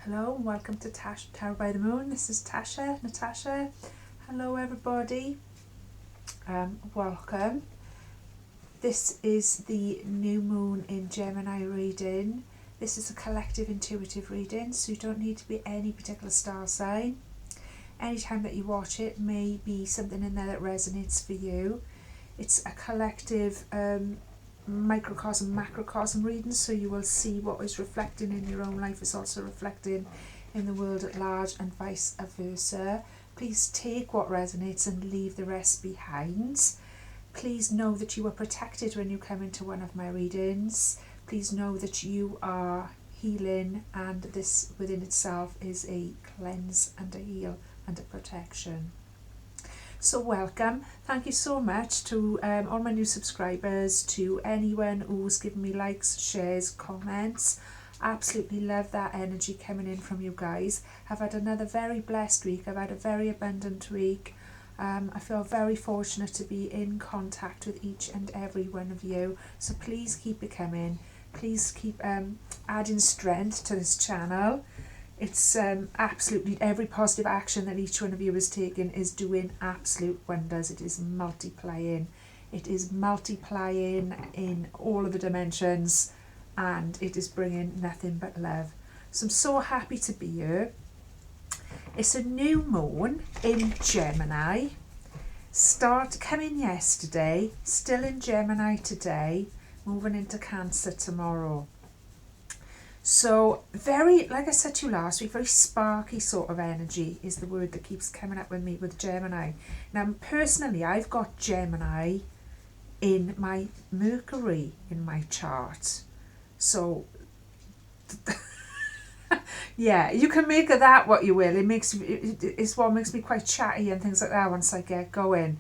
Hello and welcome to Tarot by the Moon. This is Natasha. Hello everybody. Welcome. This is the new moon in Gemini reading. This is a collective intuitive reading, so you don't need to be any particular star sign. Anytime that you watch it may be something in there that resonates for you. It's a collective microcosm macrocosm reading, so you will see what is reflecting in your own life is also reflecting in the world at large and vice versa. Please take what resonates and leave the rest behind. Please know that you are protected when you come into one of my readings. Please know that you are healing, and this within itself is a cleanse and a heal and a protection. So welcome. Thank you so much to all my new subscribers, to anyone who's given me likes, shares, comments. Absolutely love that energy coming in from you guys. I've had another very blessed week. I've had a very abundant week. I feel very fortunate to be in contact with each and every one of you. So please keep it coming. Please keep adding strength to this channel. It's absolutely every positive action that each one of you is taking is doing absolute wonders. It is multiplying. It is multiplying in all of the dimensions, and it is bringing nothing but love. So I'm so happy to be here. It's a new moon in Gemini. Coming yesterday, still in Gemini today, moving into Cancer tomorrow. So very, like I said to you last week, very sparky sort of energy is the word that keeps coming up with me with Gemini. Now personally, I've got Gemini in my Mercury in my chart. So yeah, you can make of that what you will. It's what makes me quite chatty and things like that once I get going.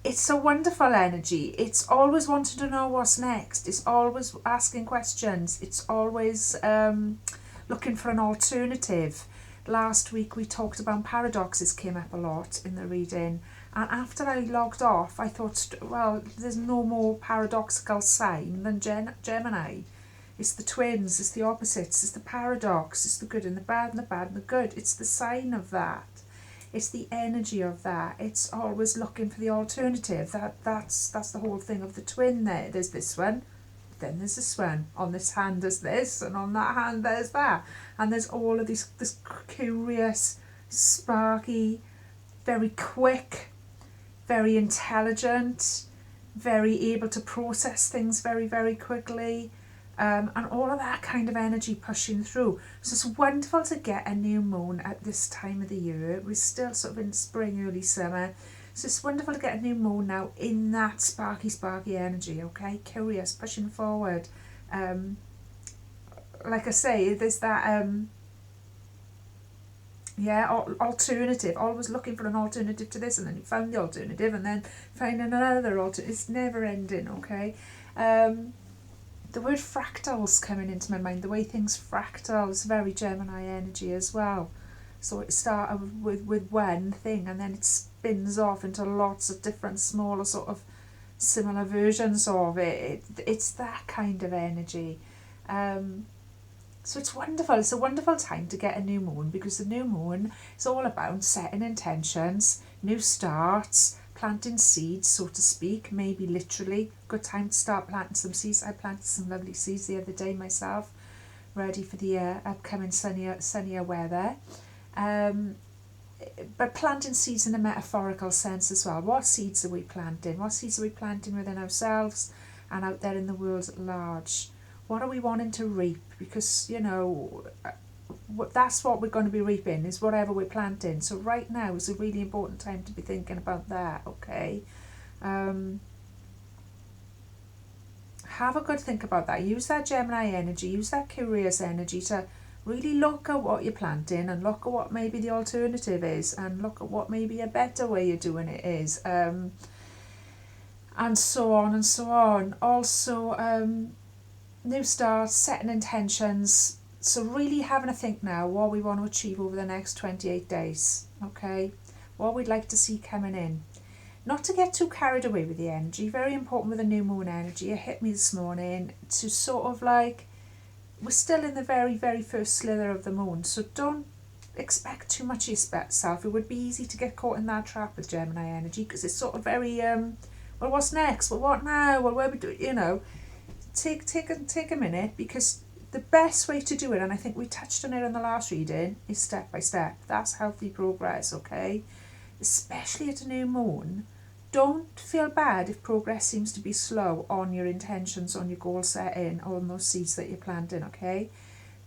It's a wonderful energy. It's always wanting to know what's next. It's always asking questions. It's always looking for an alternative. Last week we talked about paradoxes, came up a lot in the reading. And after I logged off, I thought, well, there's no more paradoxical sign than Gemini. It's the twins, it's the opposites, it's the paradox, it's the good and the bad and the bad and the good. It's the sign of that. It's the energy of that. It's always looking for the alternative. That's the whole thing of the twin there. There's this one, then there's this one. On this hand there's this, and on that hand there's that. And there's all of this curious, sparky, very quick, very intelligent, very able to process things very, very quickly. And all of that kind of energy pushing through. So it's wonderful to get a new moon at this time of the year. We're still sort of in spring, early summer. So it's wonderful to get a new moon now in that sparky energy, okay? Curious, pushing forward. Like I say, there's that, alternative. Always looking for an alternative to this, and then you found the alternative, and then find another alternative. It's never ending, okay? The word fractals coming into my mind, the way things fractal is very Gemini energy as well. So it started with one thing, and then it spins off into lots of different smaller sort of similar versions of it. It's that kind of energy. So it's wonderful. It's a wonderful time to get a new moon, because the new moon is all about setting intentions, new starts, planting seeds, so to speak, maybe literally. Good time to start planting some seeds. I planted some lovely seeds the other day myself, ready for the upcoming sunnier weather. But planting seeds in a metaphorical sense as well. What seeds are we planting? What seeds are we planting within ourselves and out there in the world at large? What are we wanting to reap? Because, you know, that's what we're going to be reaping, is whatever we're planting. So right now is a really important time to be thinking about that, okay? Have a good think about that. Use that Gemini energy, use that curious energy to really look at what you're planting, and look at what maybe the alternative is, and look at what maybe a better way of doing it is, and so on and so on. Also, new starts, setting intentions. So really having a think now what we want to achieve over the next 28 days, okay? What we'd like to see coming in. Not to get too carried away with the energy. Very important with the new moon energy. It hit me this morning to sort of like we're still in the very, very first slither of the moon, so don't expect too much of yourself. It would be easy to get caught in that trap with Gemini energy, because it's sort of very, well, what's next? Well, what now? Well, where we do, you know, take a minute, because the best way to do it, and I think we touched on it in the last reading, is step by step. That's healthy progress, okay? Especially at a new moon. Don't feel bad if progress seems to be slow on your intentions, on your goal setting, on those seeds that you're planting, okay?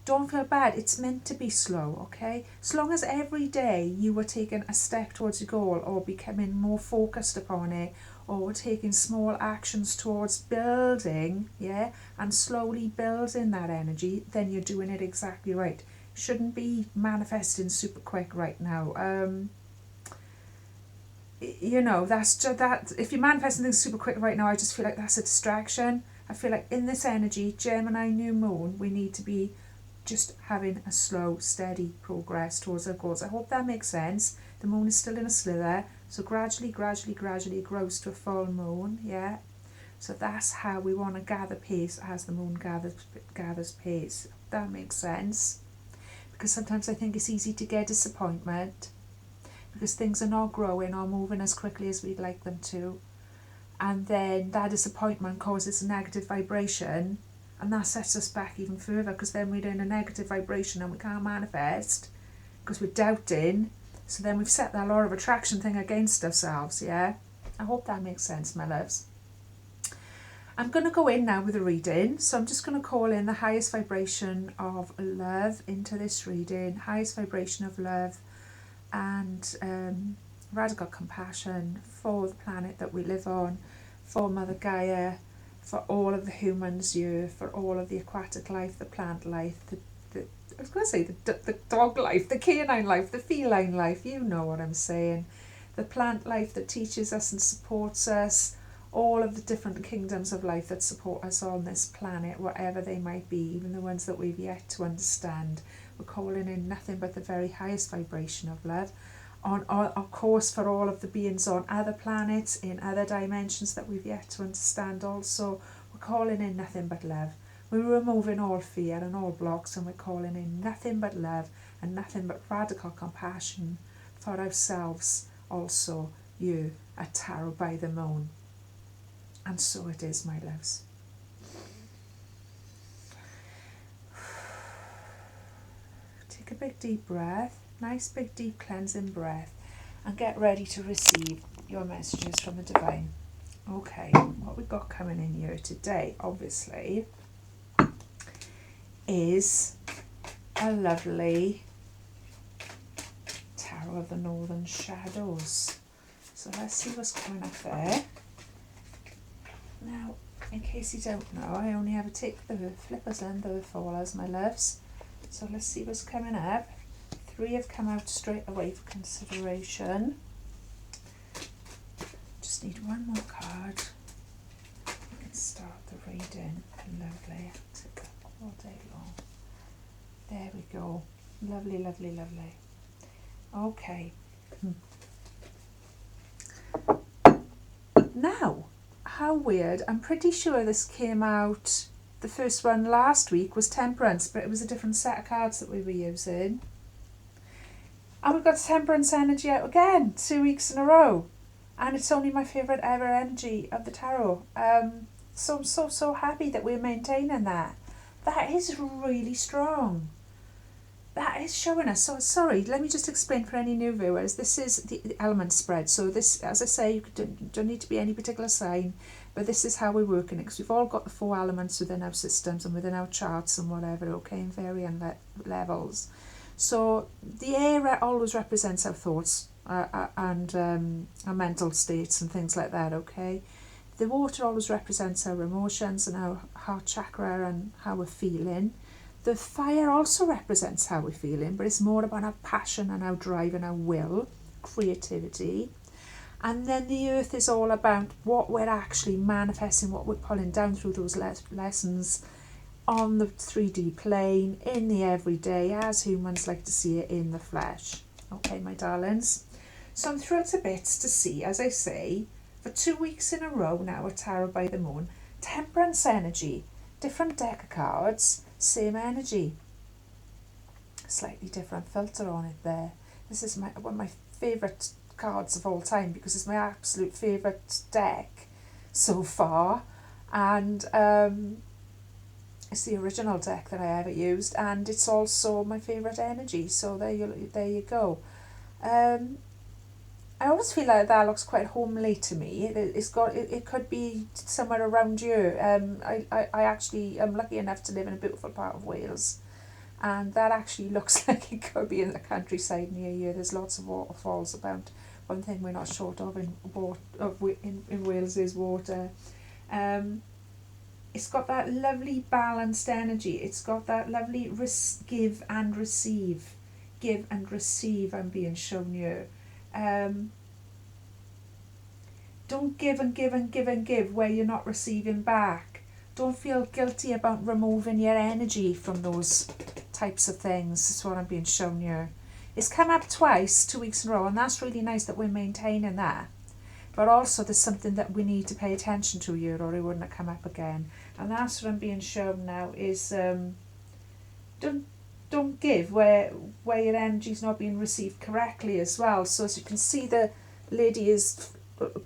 Don't feel bad. It's meant to be slow, okay? As long as every day you are taking a step towards your goal, or becoming more focused upon it, or taking small actions towards building, yeah, and slowly building that energy, then you're doing it exactly right. Shouldn't be manifesting super quick right now. You know, that's just that. If you're manifesting things super quick right now, I just feel like that's a distraction. I feel like in this energy, Gemini new moon, we need to be just having a slow, steady progress towards our goals. I hope that makes sense. The moon is still in a slither, so gradually it grows to a full moon, yeah? So that's how we want to gather pace as the moon gathers pace. That makes sense. Because sometimes I think it's easy to get disappointment, because things are not growing or moving as quickly as we'd like them to. And then that disappointment causes a negative vibration, and that sets us back even further, because then we're in a negative vibration and we can't manifest because we're doubting. So then we've set that law of attraction thing against ourselves, yeah? I hope that makes sense, my loves. I'm going to go in now with a reading. So I'm just going to call in the highest vibration of love into this reading. Highest vibration of love and radical compassion for the planet that we live on, for Mother Gaia, for all of the humans here, for all of the aquatic life, the plant life, I was going to say the dog life, the canine life, the feline life, you know what I'm saying. The plant life that teaches us and supports us, all of the different kingdoms of life that support us on this planet, whatever they might be, even the ones that we've yet to understand. We're calling in nothing but the very highest vibration of love. Of course, for all of the beings on other planets, in other dimensions that we've yet to understand also, we're calling in nothing but love. We're removing all fear and all blocks, and we're calling in nothing but love and nothing but radical compassion for ourselves also, you, at Tarot by the Moon. And so it is, my loves. Take a big deep breath, nice big deep cleansing breath, and get ready to receive your messages from the Divine. Okay, what we've got coming in here today, obviously, is a lovely Tarot of the Northern Shadows. So let's see what's coming up there. Now, in case you don't know, I only ever take the flippers and the fallers, my loves. So let's see what's coming up. 3 have come out straight away for consideration. Just need one more card. We can start the reading. Lovely. I'll take that all day long. There we go. Lovely, lovely, lovely. Okay. Now, how weird. I'm pretty sure this came out, the first one last week was Temperance, but it was a different set of cards that we were using. And we've got Temperance energy out again, 2 weeks in a row. And it's only my favourite ever energy of the tarot. So I'm so happy that we're maintaining that. That is really strong. That is showing us. So sorry, let me just explain for any new viewers. This is the element spread. So this, as I say, you don't need to be any particular sign, but this is how we're working it, because we've all got the 4 elements within our systems and within our charts and whatever, okay, in varying levels. So the air always represents our thoughts and our mental states and things like that, okay? The water always represents our emotions and our heart chakra and how we're feeling. The fire also represents how we're feeling, but it's more about our passion and our drive and our will, creativity. And then the earth is all about what we're actually manifesting, what we're pulling down through those lessons on the 3D plane, in the everyday, as humans like to see it in the flesh. Okay, my darlings. So I'm thrilled to bits to see, as I say, for 2 weeks in a row now at Tarot by the Moon, Temperance energy, different deck of cards, same energy. Slightly different filter on it there. This is one of my favourite cards of all time because it's my absolute favourite deck so far, and it's the original deck that I ever used, and it's also my favourite energy, so there you go. I always feel like that looks quite homely to me. It could be somewhere around you. I actually am lucky enough to live in a beautiful part of Wales, and that actually looks like it could be in the countryside near you. There's lots of waterfalls about. One thing we're not short of in Wales is water. It's got that lovely balanced energy. It's got that lovely give and receive. Give and receive, I'm being shown you. Don't give and give and give and give where you're not receiving back. Don't feel guilty about removing your energy from those types of things. That's what I'm being shown you. It's come up twice, 2 weeks in a row, and that's really nice that we're maintaining that. But also there's something that we need to pay attention to here, or it wouldn't have come up again. And that's what I'm being shown now is don't give where your energy's not being received correctly as well. So as you can see, the lady is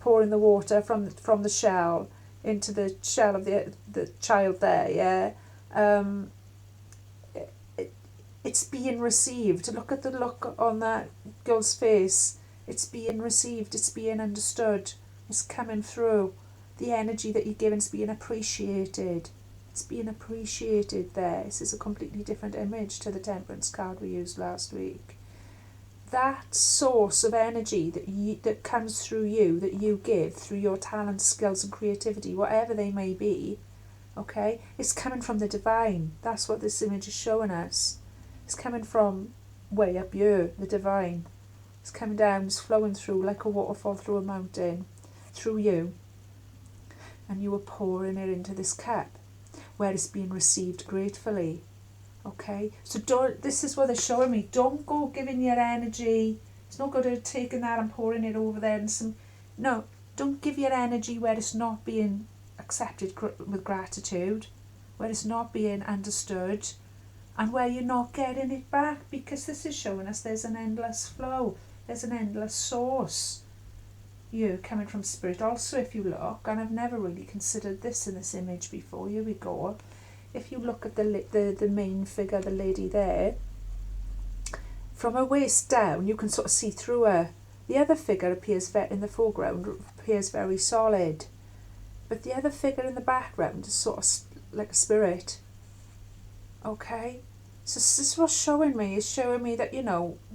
pouring the water from the shell into the shell of the child there, yeah. It's being received. Look at the look on that girl's face. It's being received, it's being understood, it's coming through. The energy that you're giving is being appreciated. It's being appreciated there. This is a completely different image to the Temperance card we used last week. That source of energy that comes through you, that you give through your talents, skills and creativity, whatever they may be, okay, it's coming from the divine. That's what this image is showing us. It's coming from way up here, the divine. It's coming down, it's flowing through like a waterfall through a mountain, through you. And you are pouring it into this cup where it's being received gratefully. Okay, so this is what they're showing me. Don't go giving your energy. It's not good at taking that and pouring it over there. No, don't give your energy where it's not being accepted with gratitude, where it's not being understood, and where you're not getting it back, because this is showing us there's an endless flow. There's an endless source. You coming from spirit. Also, if you look, and I've never really considered this in this image before, here we go. If you look at the main figure, the lady there, from her waist down, you can sort of see through her. The other figure appears in the foreground, appears very solid. But the other figure in the background is sort of like a spirit. Okay? So this is what's showing me. It's showing me that,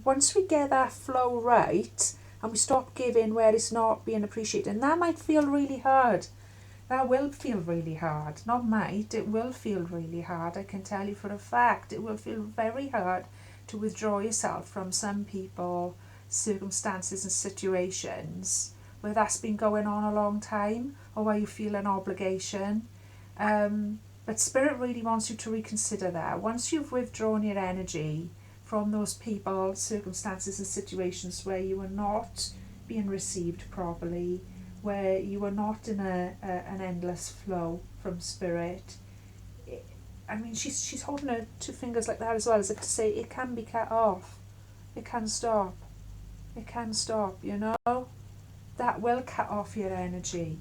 once we get that flow right, and we stop giving where it's not being appreciated, and that might feel really hard. That will feel really hard. Not might, it will feel really hard. I can tell you for a fact, it will feel very hard to withdraw yourself from some people, circumstances and situations where that's been going on a long time, or where you feel an obligation. But Spirit really wants you to reconsider that. Once you've withdrawn your energy from those people, circumstances and situations where you are not being received properly, where you are not in an endless flow from Spirit. I mean, she's holding her two fingers like that as well, as if to say it can be cut off. It can stop. It can stop, That will cut off your energy.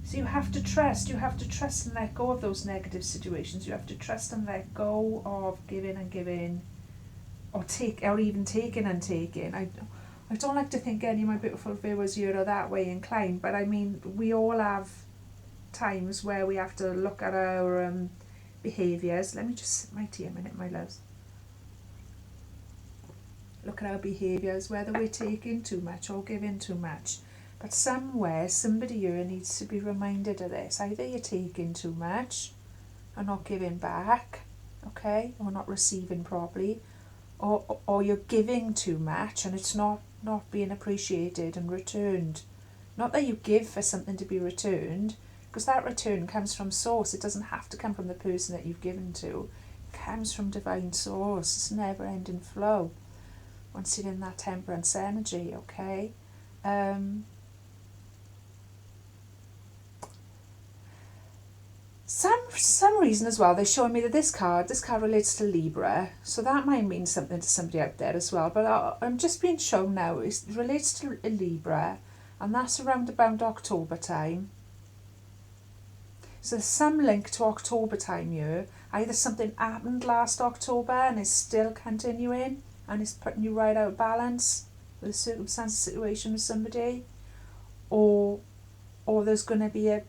So you have to trust and let go of those negative situations. You have to trust and let go of giving and giving, or even taking and taking. I don't like to think any of my beautiful viewers here are that way inclined, but I mean, we all have times where we have to look at our behaviours. Let me just sip my tea a minute, my loves. Look at our behaviours, whether we're taking too much or giving too much. But somewhere, somebody here needs to be reminded of this. Either you're taking too much and not giving back, okay, or not receiving properly, or you're giving too much and it's not being appreciated and returned. Not that you give for something to be returned, because that return comes from source. It doesn't have to come from the person that you've given to. It comes from divine source. It's never-ending flow. Once you're in that temperance energy, okay? For some reason as well, they're showing me that this card relates to Libra, so that might mean something to somebody out there as well. But I'm just being shown now it relates to Libra, and that's around about October time. So there's some link to October time here. Either something happened last October and is still continuing and is putting you right out of balance with a circumstance, situation with somebody, or there's going to be a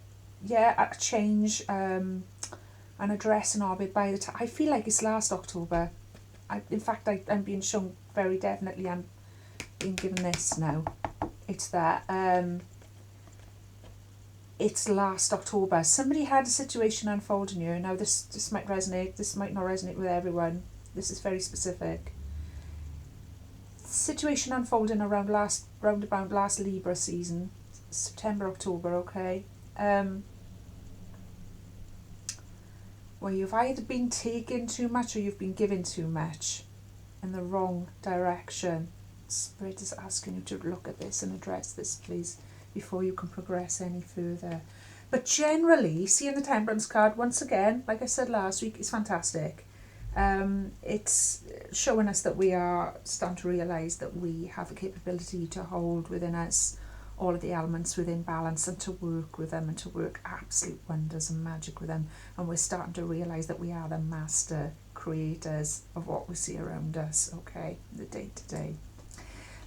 change, an addressing of it by the time. I feel like it's last October. In fact, I'm being shown very definitely. I'm being given this now. It's that. It's last October. Somebody had a situation unfolding here. Now this might resonate. This might not resonate with everyone. This is very specific. Situation unfolding around about last Libra season, September, October. Okay. Where you've either been taking too much or you've been giving too much in the wrong direction. Spirit is asking you to look at this and address this, please, before you can progress any further. But generally, seeing the Temperance card, once again, like I said last week, is fantastic. It's showing us that we are starting to realise that we have a capability to hold within us all of the elements within balance and to work with them and to work absolute wonders and magic with them. And we're starting to realise that we are the master creators of what we see around us, okay, the day-to-day.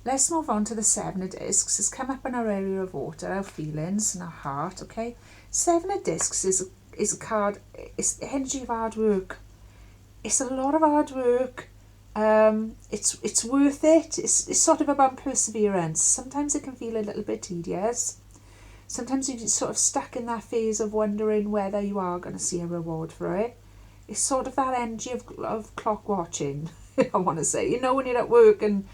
Let's move on to the Seven of Discs. It's come up in our area of water, our feelings and our heart, okay? Seven of Discs is a card, it's the energy of hard work. It's a lot of hard work. It's worth it. It's sort of about perseverance. Sometimes it can feel a little bit tedious. Sometimes you're sort of stuck in that phase of wondering whether you are going to see a reward for it. It's sort of that energy of clock watching, I want to say. You know, when you're at work and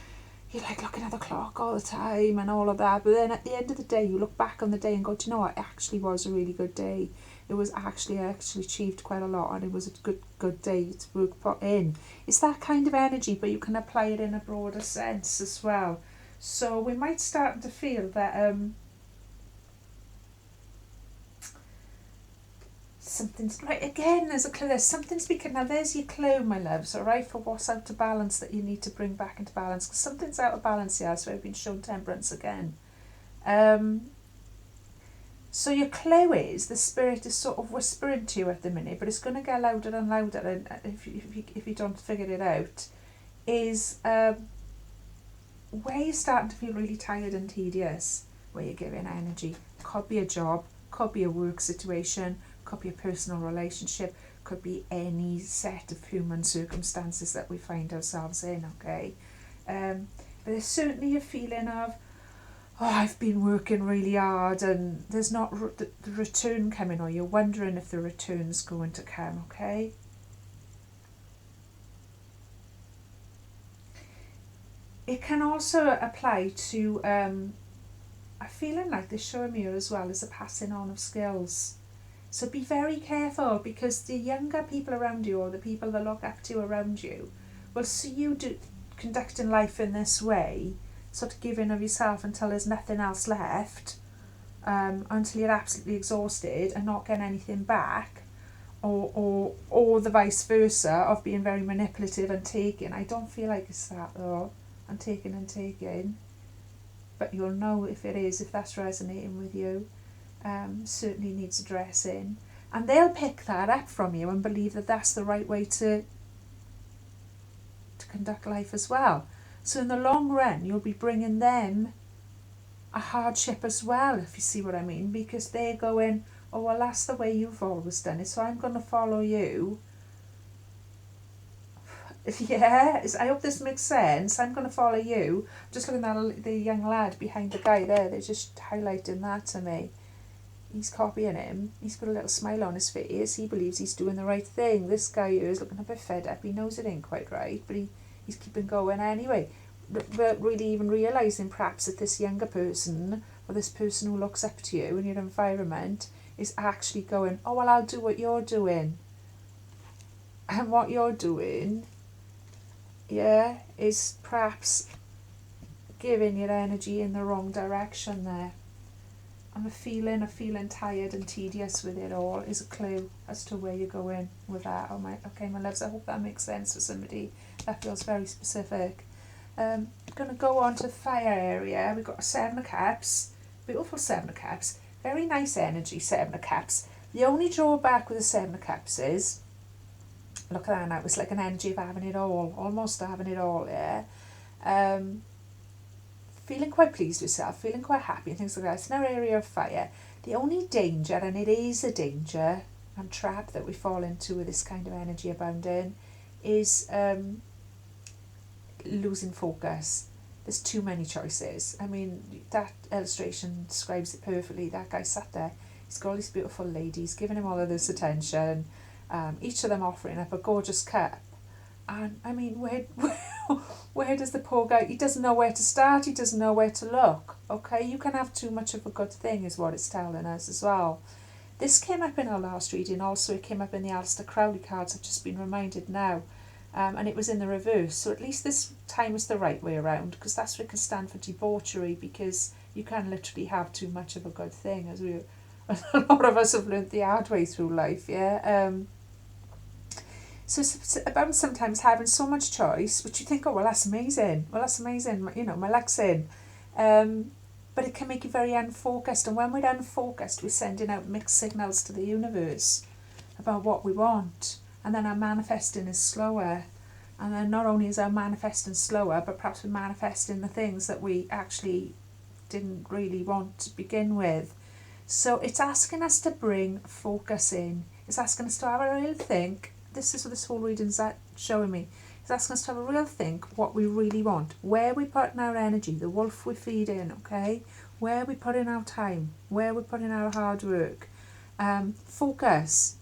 you're like looking at the clock all the time and all of that, but then at the end of the day you look back on the day and go, do you know what, it actually was a really good day. It was I actually achieved quite a lot, and it was a good day to work put in. It's that kind of energy, but you can apply it in a broader sense as well. So we might start to feel that something's right again. There's a clue. There's something speaking now. There's your clue, my loves. All right, for what's out of balance that you need to bring back into balance. Because something's out of balance here. So I've been shown Temperance again. So your clue is the spirit is sort of whispering to you at the minute, but it's going to get louder and louder. And if you don't figure it out, is where you're starting to feel really tired and tedious, where you're giving energy. Could be a job, could be a work situation, could be a personal relationship, could be any set of human circumstances that we find ourselves in, okay? But there's certainly a feeling of, oh, I've been working really hard and there's not the return coming, or you're wondering if the return's going to come, okay? It can also apply to a feeling like they're showing me as well as a passing on of skills. So be very careful, because the younger people around you, or the people that look up to you around you, will see you conducting life in this way, sort of giving of yourself until there's nothing else left, until you're absolutely exhausted and not getting anything back, or the vice versa of being very manipulative and taking. I don't feel like it's that though, and taking, but you'll know if it is, if that's resonating with you. Certainly needs addressing, and they'll pick that up from you and believe that that's the right way to conduct life as well. So in the long run, you'll be bringing them a hardship as well, if you see what I mean, because they're going, oh, well, that's the way you've always done it, so I'm going to follow you. Yeah, I hope this makes sense. I'm going to follow you. Just looking at the young lad behind the guy there, they're just highlighting that to me. He's copying him. He's got a little smile on his face. He believes he's doing the right thing. This guy here is looking a bit fed up. He knows it ain't quite right, but he's keeping going anyway. But really even realising perhaps that this younger person, or this person who looks up to you in your environment, is actually going, oh, well, I'll do what you're doing. And what you're doing, yeah, is perhaps giving your energy in the wrong direction there. and the feeling of feeling tired and tedious with it all is a clue as to where you're going with that. Oh my, okay, my loves, I hope that makes sense for somebody. That feels very specific. I'm going to go on to the fire area. We've got a 7 of Cups, beautiful 7 of Cups, very nice energy 7 of Cups. The only drawback with the 7 of Cups is, look at that now, it's like an energy of having it all, almost having it all, yeah. Feeling quite pleased with yourself, feeling quite happy and things like that. It's in our area of fire. The only danger, and it is a danger and trap that we fall into with this kind of energy abounding, is losing focus. There's too many choices. I mean, that illustration describes it perfectly. That guy sat there, he's got all these beautiful ladies giving him all of this attention, each of them offering up a gorgeous cup. And I mean, where does the poor guy, he doesn't know where to start, he doesn't know where to look. Okay, you can have too much of a good thing is what it's telling us as well. This came up in our last reading, also it came up in the Aleister Crowley cards, I've just been reminded now. And it was in the reverse, so at least this time is the right way around, because that's what it can stand for, debauchery, because you can literally have too much of a good thing, as a lot of us have learnt the hard way through life, yeah. So it's about sometimes having so much choice, which you think, oh, well, that's amazing, you know, my luck's in. But it can make you very unfocused, and when we're unfocused, we're sending out mixed signals to the universe about what we want, and then our manifesting is slower. And then not only is our manifesting slower, but perhaps we're manifesting the things that we actually didn't really want to begin with. So it's asking us to bring focus in. It's asking us to have a real think. This is what this whole reading's showing me. It's asking us to have a real think what we really want. Where we put in our energy, the wolf we feed in, okay? Where we put in our time, where we put in our hard work. Focus.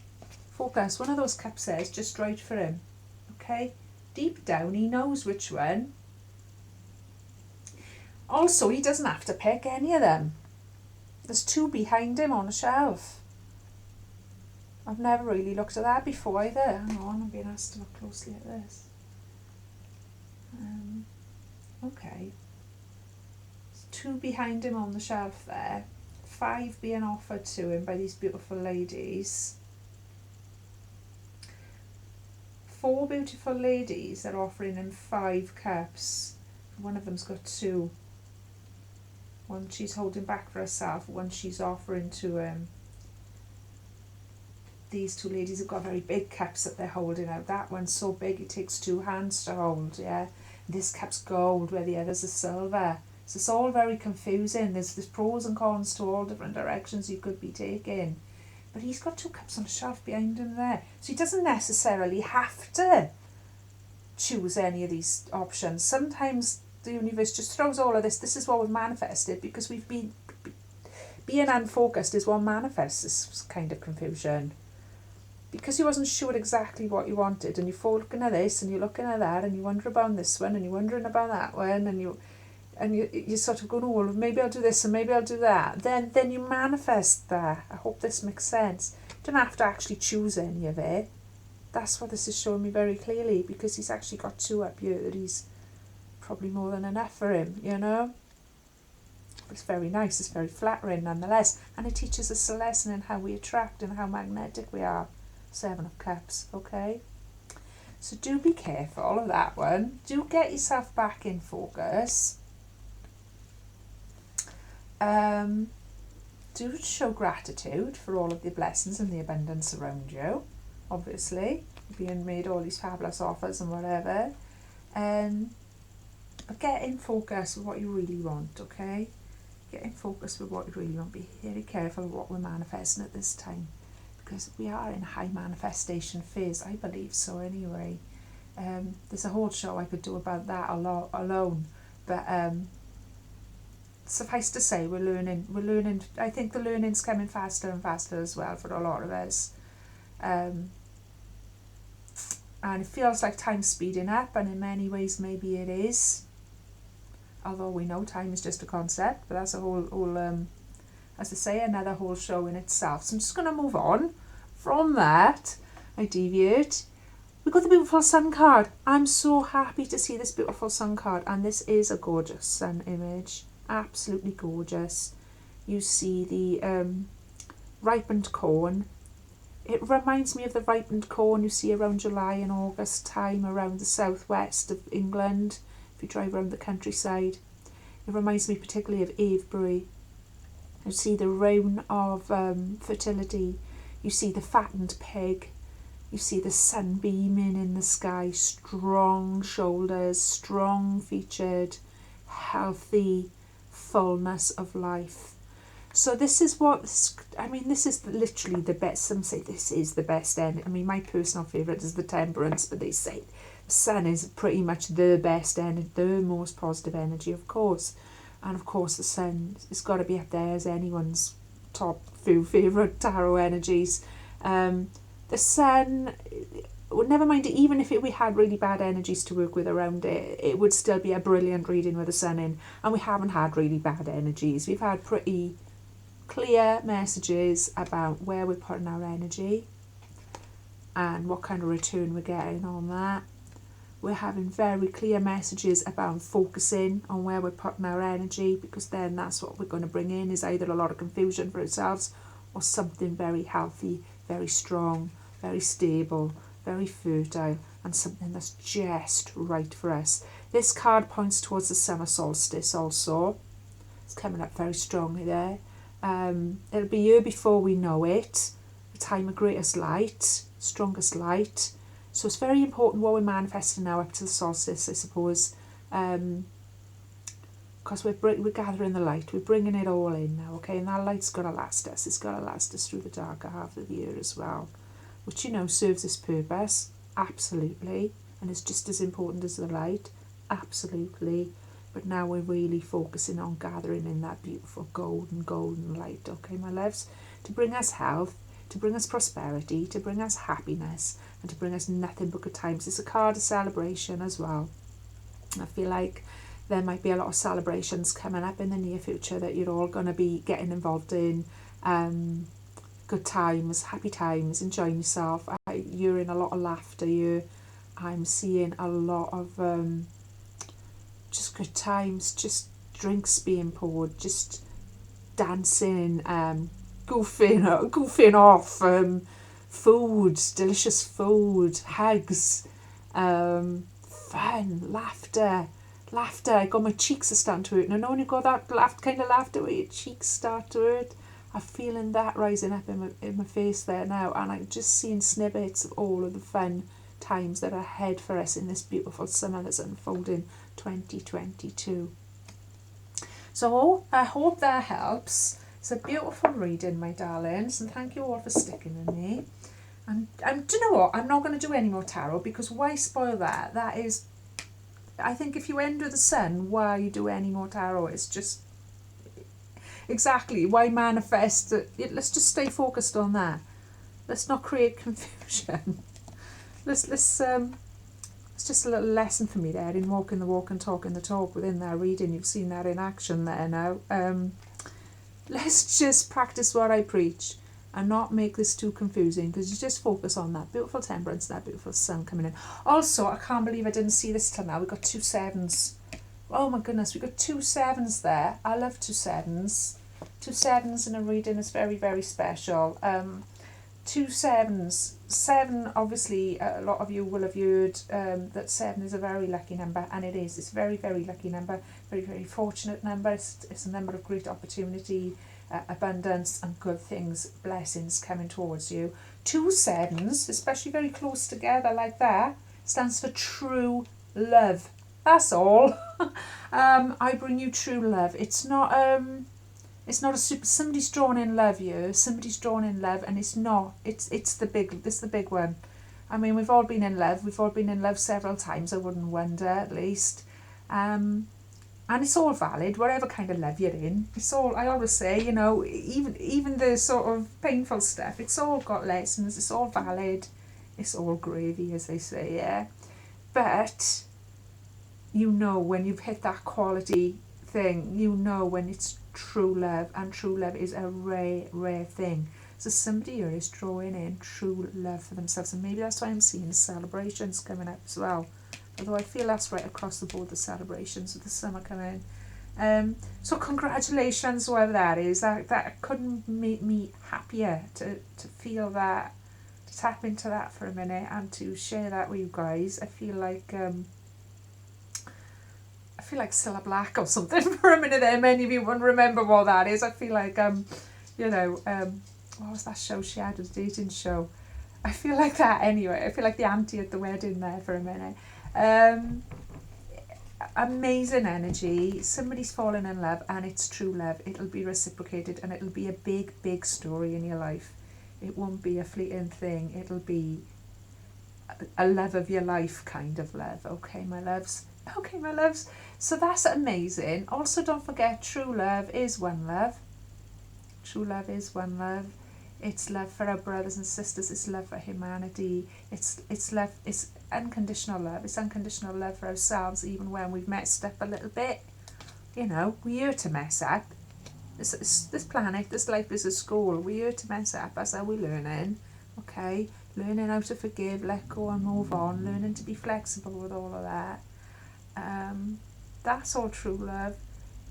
Focus. One of those cups says just right for him. Okay? Deep down he knows which one. Also, he doesn't have to pick any of them. There's 2 behind him on a shelf. I've never really looked at that before either. Hang on, I'm being asked to look closely at this. Okay. There's 2 behind him on the shelf there. 5 being offered to him by these beautiful ladies. 4 beautiful ladies are offering him 5 cups. One of them's got 2. One she's holding back for herself, one she's offering to him. These 2 ladies have got very big cups that they're holding out. That one's so big it takes 2 hands to hold, yeah. This cup's gold where the others are silver. So it's all very confusing. There's pros and cons to all different directions you could be taking. But he's got 2 cups on a shelf behind him there. So he doesn't necessarily have to choose any of these options. Sometimes the universe just throws all of this. This is what we've manifested, because we've been being unfocused is what manifests this kind of confusion. Because you wasn't sure exactly what you wanted, and you're looking at this and you're looking at that, and you wonder about this one and you're wondering about that one, and you sort of going, oh, well, maybe I'll do this and maybe I'll do that. Then you manifest that. I hope this makes sense. You don't have to actually choose any of it. That's what this is showing me very clearly, because he's actually got 2 up here that he's probably more than enough for him, you know. But it's very nice, it's very flattering nonetheless, and it teaches us a lesson in how we attract and how magnetic we are. 7 of Cups, okay? So do be careful of that one. Do get yourself back in focus. Do show gratitude for all of the blessings and the abundance around you, obviously, being made all these fabulous offers and whatever. But get in focus with what you really want, okay? Get in focus with what you really want. Be very careful of what we're manifesting at this time, because we are in a high manifestation phase. I believe so anyway. There's a whole show I could do about that alone, but suffice to say, we're learning. I think the learning's coming faster and faster as well for a lot of us, and it feels like time's speeding up, and in many ways maybe it is, although we know time is just a concept. But that's a whole as I say, another whole show in itself. So I'm just going to move on from that. I deviate. We've got the beautiful sun card. I'm so happy to see this beautiful sun card, and this is a gorgeous sun image. Absolutely gorgeous. you see the ripened corn. It reminds me of the ripened corn you see around July and August time around the southwest of England, if you drive around the countryside. It reminds me particularly of Avebury. You see the round of fertility. You see the fattened pig. You see the sun beaming in the sky. Strong shoulders, strong featured, healthy fullness of life. So this is what, I mean, this is literally the best. Some say this is the best energy. I mean, my personal favourite is the temperance, but they say the sun is pretty much the best energy, the most positive energy, of course. And of course the sun, it's got to be up there as anyone's top few favourite tarot energies. The sun, never mind, even if we had really bad energies to work with around it, it would still be a brilliant reading with the sun in. And we haven't had really bad energies. We've had pretty clear messages about where we're putting our energy and what kind of return we're getting on that. We're having very clear messages about focusing on where we're putting our energy, because then that's what we're going to bring in, is either a lot of confusion for ourselves or something very healthy, very strong, very stable, very fertile, and something that's just right for us. This card points towards the summer solstice also. It's coming up very strongly there. It'll be here before we know it, the time of greatest light, strongest light. So it's very important what we're manifesting now up to the solstice, I suppose, because we're gathering the light, we're bringing it all in now, okay? And that light's got to last us. It's got to last us through the darker half of the year as well, which, you know, serves its purpose, absolutely, and it's just as important as the light, absolutely. But now we're really focusing on gathering in that beautiful golden light, okay, my loves, to bring us health, to bring us prosperity, to bring us happiness, and to bring us nothing but good times. It's a card of celebration as well. I feel like there might be a lot of celebrations coming up in the near future that you're all going to be getting involved in. Good times, happy times, enjoying yourself. You're in a lot of laughter. I'm seeing a lot of just good times, just drinks being poured, just dancing, goofing off, food, delicious food, hugs, fun, laughter. I got my cheeks are starting to hurt. And I know when you got that kind of laughter where your cheeks start to hurt, I'm feeling that rising up in my face there now, and I'm just seeing snippets of all of the fun times that are ahead for us in this beautiful summer that's unfolding 2022. So I hope that helps. It's a beautiful reading, my darlings, and thank you all for sticking with me. And do you know what? I'm not going to do any more tarot, because why spoil that? That is, I think if you end with the sun, why you do any more tarot? It's just, exactly, why manifest it? Let's just stay focused on that. Let's not create confusion. Let's it's just a little lesson for me there in walking the walk and talking the talk within that reading. You've seen that in action there now. Let's just practice what I preach and not make this too confusing, because you just focus on that beautiful temperance, that beautiful sun coming in. Also, I can't believe I didn't see this till now. We've got 2 sevens. Oh my goodness, we've got 2 sevens there. I love 2 sevens. 2 sevens in a reading is very, very special. 2 sevens. 7, obviously, a lot of you will have heard that 7 is a very lucky number, and it is. It's a very, very lucky number, very, very fortunate number. It's a number of great opportunity, abundance, and good things, blessings coming towards you. 2 sevens, especially very close together like that, stands for true love. That's all. I bring you true love. It's not a super, somebody's drawn in love here, somebody's drawn in love, and it's not, it's the big one. I mean, we've all been in love several times, I wouldn't wonder, at least. And it's all valid, whatever kind of love you're in. It's all, I always say, you know, even the sort of painful stuff, it's all got lessons, it's all valid, it's all gravy, as they say, yeah. But you know when you've hit that quality thing, you know when it's true love, and true love is a rare thing. So somebody here is drawing in true love for themselves, and maybe that's why I'm seeing celebrations coming up as well. Although I feel that's right across the board, the celebrations with the summer coming in. So congratulations, whoever that is. That couldn't make me happier to feel that, to tap into that for a minute and to share that with you guys. I feel like Cilla Black or something for a minute there. Many of you won't remember what that is. I feel like what was that show she had? It was a dating show. I feel like that anyway. I feel like the auntie at the wedding there for a minute. Amazing energy. Somebody's fallen in love and it's true love. It'll be reciprocated and it'll be a big, big story in your life. It won't be a fleeting thing. It'll be a love of your life kind of love. Okay, my loves. Okay, my loves. So that's amazing. Also, don't forget, true love is one love. True love is one love. It's love for our brothers and sisters. It's love for humanity. It's love. It's unconditional love. It's unconditional love for ourselves, even when we've messed up a little bit. You know, we're here to mess up. This planet, this life is a school. We're here to mess up. That's how we're learning. Okay, learning how to forgive, let go, and move on. Learning to be flexible with all of that. That's all true love.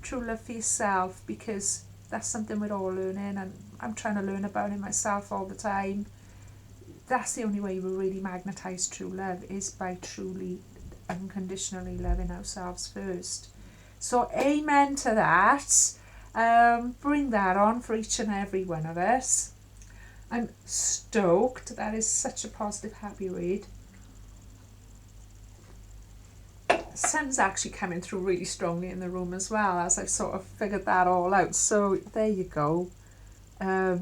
True love for yourself, because that's something we're all learning, and I'm trying to learn about it myself all the time. That's the only way we really magnetise true love, is by truly unconditionally loving ourselves first. So amen to that. Bring that on for each and every one of us. I'm stoked. That is such a positive, happy read. Sun's actually coming through really strongly in the room as well, as I've sort of figured that all out. So there you go. Yeah,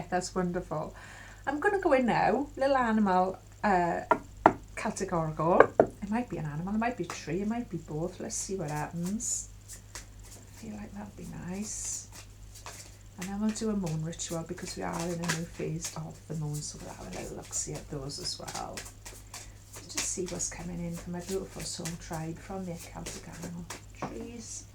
that's wonderful. I'm going to go in now. Little animal, Celtic Oracle. It might be an animal, it might be a tree, it might be both. Let's see what happens. I feel like that'll be nice. And then we'll do a moon ritual, because we are in a new phase of the moon, so we'll have a little look-see at those as well. Just see what's coming in from my beautiful soul tribe from their Celtic animal trees.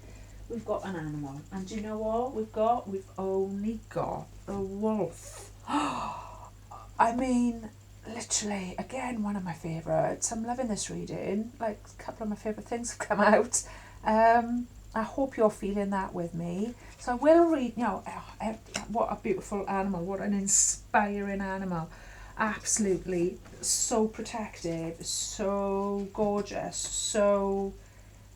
We've got an animal, and do you know what we've only got the wolf. I mean, literally, again, one of my favourites. I'm loving this reading. Like, a couple of my favourite things have come out. I hope you're feeling that with me. So I will read, what a beautiful animal, what an inspiring animal. Absolutely so protective, so gorgeous, so,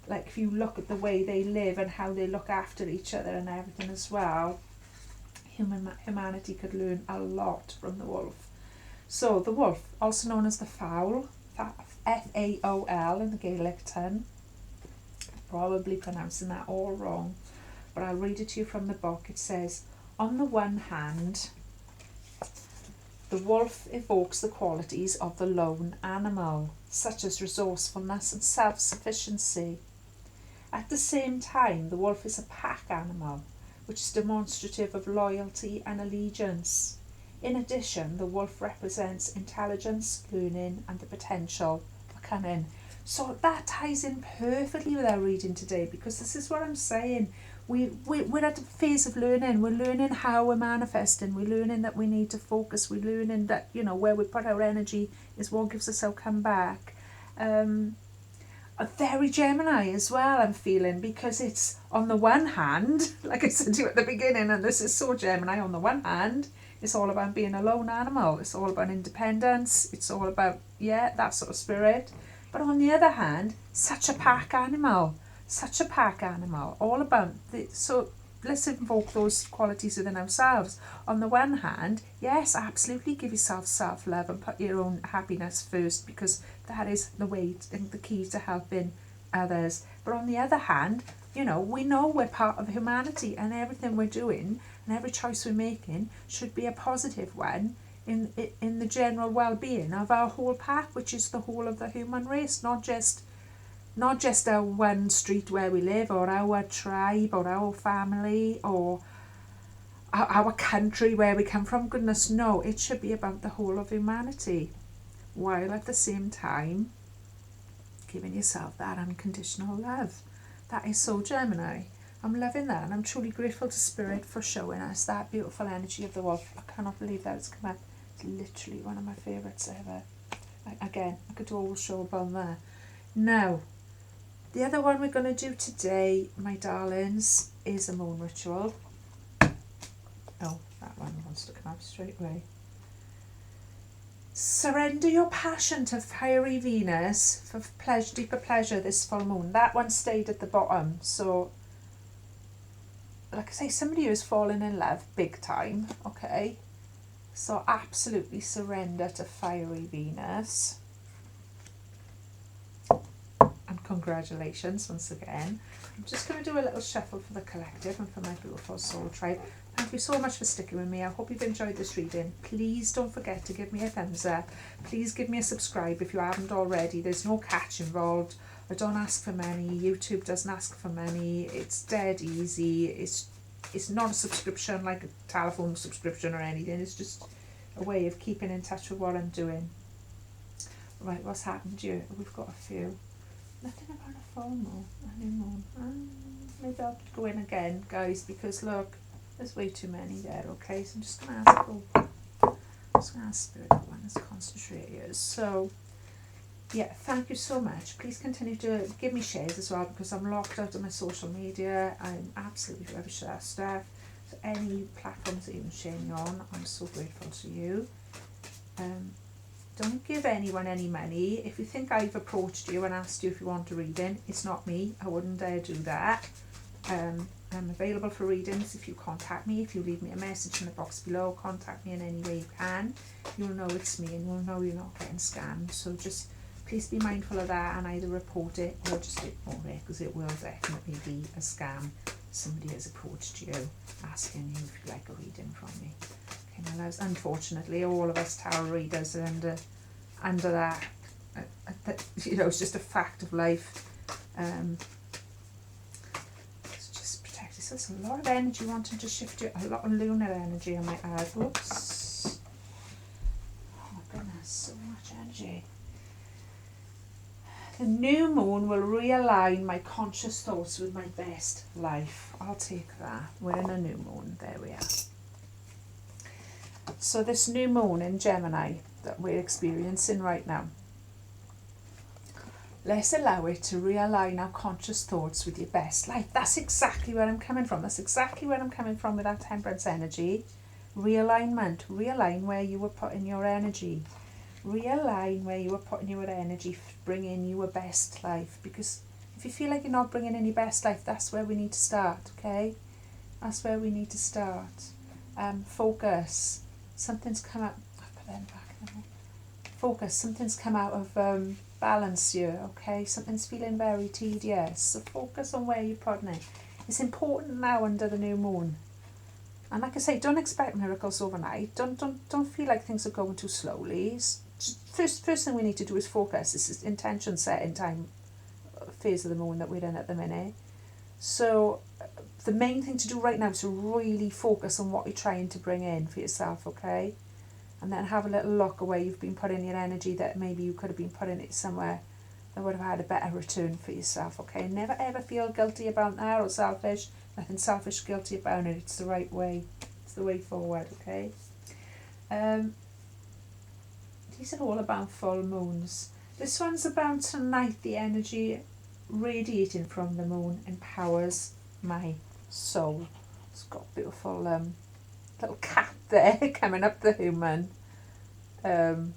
like, if you look at the way they live and how they look after each other and everything as well, humanity could learn a lot from the wolf. So the wolf, also known as the fowl, F-A-O-L in the Gaelic tongue, probably pronouncing that all wrong, but I'll read it to you from the book. It says, on the one hand, the wolf evokes the qualities of the lone animal, such as resourcefulness and self-sufficiency. At the same time, the wolf is a pack animal, which is demonstrative of loyalty and allegiance. In addition, the wolf represents intelligence, learning, and the potential for cunning. So that ties in perfectly with our reading today, because this is what I'm saying. We're at a phase of learning. We're learning how we're manifesting. We're learning that we need to focus. We're learning that, where we put our energy is what gives us our comeback. A very Gemini as well, I'm feeling, because it's, on the one hand, like I said to you at the beginning, and this is so Gemini, on the one hand, it's all about being a lone animal. It's all about independence. It's all about, that sort of spirit. But on the other hand, such a pack animal. Such a pack animal, all about so let's invoke those qualities within ourselves. On the one hand, yes, absolutely give yourself self-love and put your own happiness first, because that is the way and the key to helping others. But on the other hand, we know we're part of humanity, and everything we're doing and every choice we're making should be a positive one in the general well-being of our whole pack, which is the whole of the human race, not just our one street where we live, or our tribe, or our family, or our country where we come from. Goodness, no, it should be about the whole of humanity, while at the same time giving yourself that unconditional love. That is so Gemini. I'm loving that, and I'm truly grateful to Spirit for showing us that beautiful energy of the wolf. I cannot believe that it's come up. It's literally one of my favourites ever. I could do a whole show about that. Now, The other one we're going to do today, my darlings, is a moon ritual. Oh, that one wants to come up straight away. Surrender your passion to fiery Venus for pleasure, deeper pleasure this full moon. That one stayed at the bottom. So, like I say, somebody who's fallen in love big time, okay? So absolutely surrender to fiery Venus. And congratulations once again. I'm just going to do a little shuffle for the collective and for my beautiful soul tribe. Thank you so much for sticking with me. I hope you've enjoyed this reading. Please don't forget to give me a thumbs up. Please give me a subscribe if you haven't already. There's no catch involved. I don't ask for money. YouTube doesn't ask for money. It's dead easy. It's not a subscription like a telephone subscription or anything. It's just a way of keeping in touch with what I'm doing. Right, what's happened here? We've got a few. Nothing about a full moon, a new moon. Maybe I'll go in again, guys, because look, there's way too many there, okay? So I'm just going to ask Spirit one is concentrate here. So, yeah, thank you so much. Please continue to give me shares as well, because I'm locked out of my social media. I'm absolutely rubbish at that stuff. So any platforms that you're sharing on, I'm so grateful to you. Don't give anyone any money. If you think I've approached you and asked you if you want a reading, it's not me. I wouldn't dare do that. I'm available for readings if you contact me. If you leave me a message in the box below, contact me in any way you can. You'll know it's me and you'll know you're not getting scammed. So just please be mindful of that and either report it or just ignore it, because it will definitely be a scam. Somebody has approached you asking you if you'd like a reading from me. Okay, my loves, unfortunately all of us tarot readers are under that, you know, it's just a fact of life. Let's just protect this. There's a lot of energy wanting to shift you, a lot of lunar energy on my ad. Whoops. Oh my goodness, so much energy. The new moon will realign my conscious thoughts with my best life. I'll take that. We're in a new moon. There we are. So this new moon in Gemini that we're experiencing right now, let's allow it to realign our conscious thoughts with your best life. That's exactly where I'm coming from. That's exactly where I'm coming from with that Temperance energy. Realignment. Realign where you were putting your energy. Realign where you were putting your energy, bringing you a best life. Because if you feel like you're not bringing any best life, that's where we need to start, okay? That's where we need to start. Focus. Something's come up. I'll put them back now. Focus. Something's come out of balance here, okay? Something's feeling very tedious. So focus on where you're putting it. It's important now under the new moon. And like I say, don't expect miracles overnight. Don't feel like things are going too slowly. First thing we need to do is focus. This is intention setting time phase of the moon that we're in at the minute. So the main thing to do right now is to really focus on what you're trying to bring in for yourself, okay? And then have a little look at where you've been putting your energy that maybe you could have been putting it somewhere that would have had a better return for yourself, okay? Never ever feel guilty about that or selfish. Nothing selfish, guilty about it. It's the right way. It's the way forward, okay? These are all about full moons. This one's about tonight. The energy radiating from the moon empowers my soul. It's got a beautiful little cat there coming up the human. Love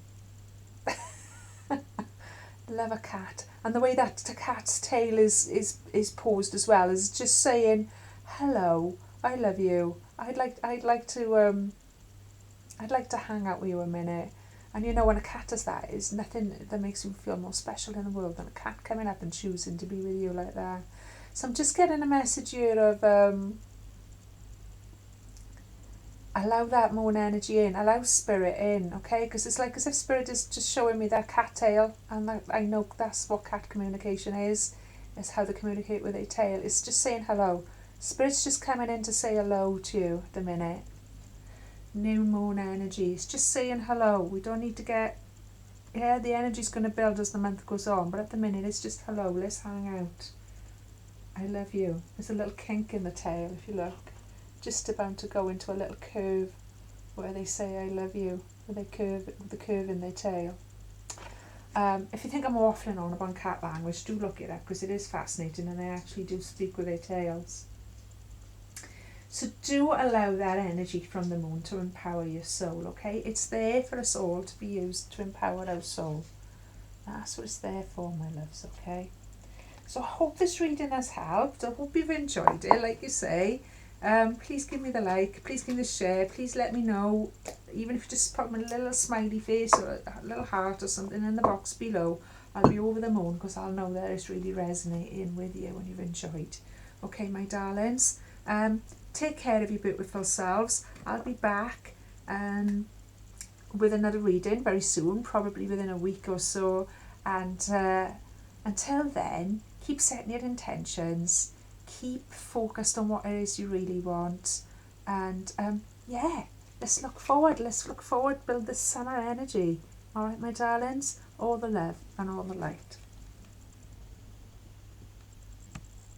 a cat. And the way that the cat's tail is posed as well is just saying, hello, I love you. I'd like to hang out with you a minute. And you know, when a cat does that, is nothing that makes you feel more special in the world than a cat coming up and choosing to be with you like that. So I'm just getting a message here of allow that moon energy in, allow spirit in, okay? Because it's like as if spirit is just showing me that cat tail, and that, I know that's what cat communication is how they communicate with their tail. It's just saying hello. Spirit's just coming in to say hello to you at the minute. New moon energy. It's just saying hello. We don't need to get... Yeah, the energy's going to build as the month goes on, but at the minute it's just hello, let's hang out. I love you. There's a little kink in the tail, if you look. Just about to go into a little curve where they say I love you, with the curve in their tail. If you think I'm waffling on about cat language, do look it up because it is fascinating and they actually do speak with their tails. So do allow that energy from the moon to empower your soul, okay? It's there for us all to be used to empower our soul. That's what it's there for, my loves, okay? So I hope this reading has helped. I hope you've enjoyed it, like you say. Please give me the like, please give me the share, please let me know, even if you just put me a little smiley face or a little heart or something in the box below. I'll be over the moon because I'll know that it's really resonating with you and you've enjoyed. Okay, my darlings, take care of your beautiful selves. I'll be back with another reading very soon, probably within a week or so, and until then, keep setting your intentions, keep focused on what it is you really want, and let's look forward, build this summer energy. All right, my darlings, all the love and all the light.